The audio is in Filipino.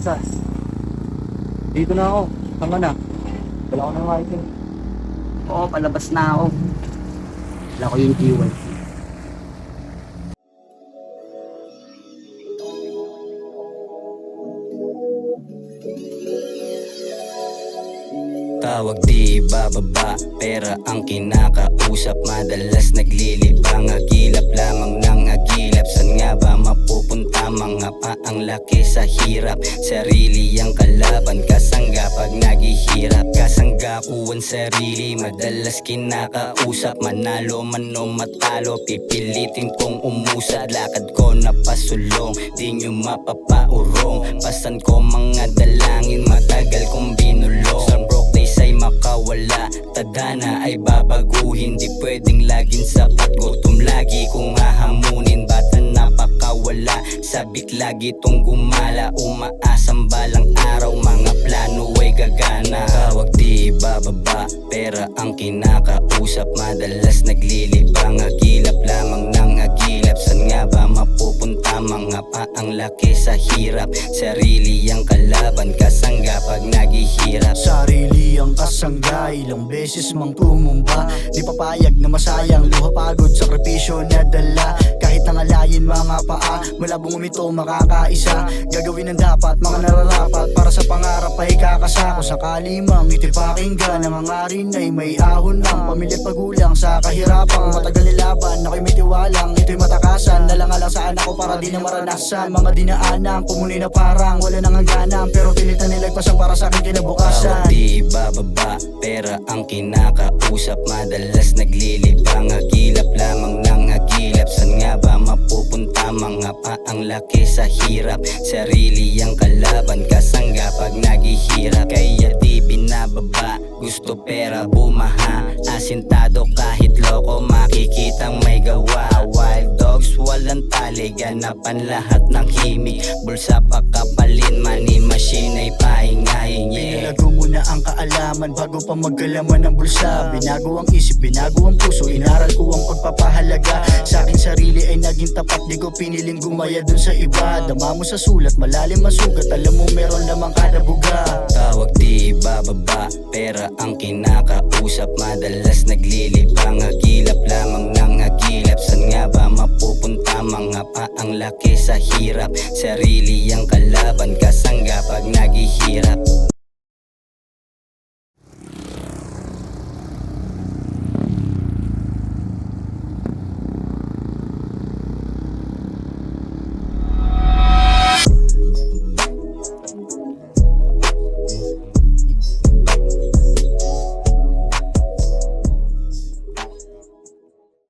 usas. Dito na ako. Tama na. Wala ko ng wifi. Oo, palabas na ako. Wala ko yung iwan. Tawag di bababa, pera ang kinakausap. Madalas naglilibang, agilap lamang ng agilap. San nga ba mapupunta? Mga pa ang laki sa hirap. Sarili ang kalaban, kasangga pag naghihirap. Kasangga uwan sarili, madalas kinakausap. Manalo man o matalo, pipilitin kong umusad. Lakad ko na pasulong, di nyo mapapaurong. Pasan ko mga dalangin, matagal kong binulong. Sa broke days ay makawala, tadhana ay babaguhin. Di pwedeng laging sapat, gutom lagi kong hahamunin. Bata napakawala, sabik lagi tong gumala. Umaasang balang araw, mga plano ay gagana. Tawag di bababa, pera ang kinakausap. Madalas naglilibang, agilap lamang ng agilap. San nga ba mapupunta? Mga pa ang laki sa hirap. Sarili ang kalaban, kasangga pag naghihirap. Sarili ang kasangga, ilang beses mang tumumba. Di papayag na masayang, luha pagod, sakripisyo na dala. Kahit nangalayin mga paa, malabong umito makakaisa. Gagawin ang dapat, mga nararapat, para sa pangarap ay kakasako. Sakali mang ito'y pakinggan, ang hangarin ay may ahon ng pamilya at pagulang. Sa kahirapang matagal nilaban, ako'y may tiwalang ito'y matakasan. Nalangalang saan ako para di na maranasan mga dinaanan. Pumuli na parang wala nang hangganan, pero pilit na nilagpasan para sa akin kinabukasan. Tawag di bababa, pera ang kinakausap. Madalas naglilibang, agilap lamang ng agilap. San nga ba mapupunta? Mga pa ang laki sa hirap. Sarili ang kalaban, kasangga pag naghihirap. Kaya di binababa, gusto pera bumaha. Asintado kahit loko, makikitang may gawa. Wild dogs, walang tali, ganapan lahat ng himig. Bulsa pa kapalin, money machine ay pahinga-hingi. Binago mo na ang kaalaman bago pa magkalaman ng bulsa. Binago ang isip, binago ang puso, inaral ko ang pagpapahalaga. Sa aking sarili ay naging tapat, di ko piniling gumaya dun sa iba. Dama mo sa sulat, malalim masugat, alam mo meron lamang kada buga. Tawag di bababa, pera ang kinakausap. Madalas naglilibang, agilap lamang ng agilap. San nga ba mapupunta? Mga pa ang laki sa hirap. Sarili ang kalaban, kasangga pag naghihirap.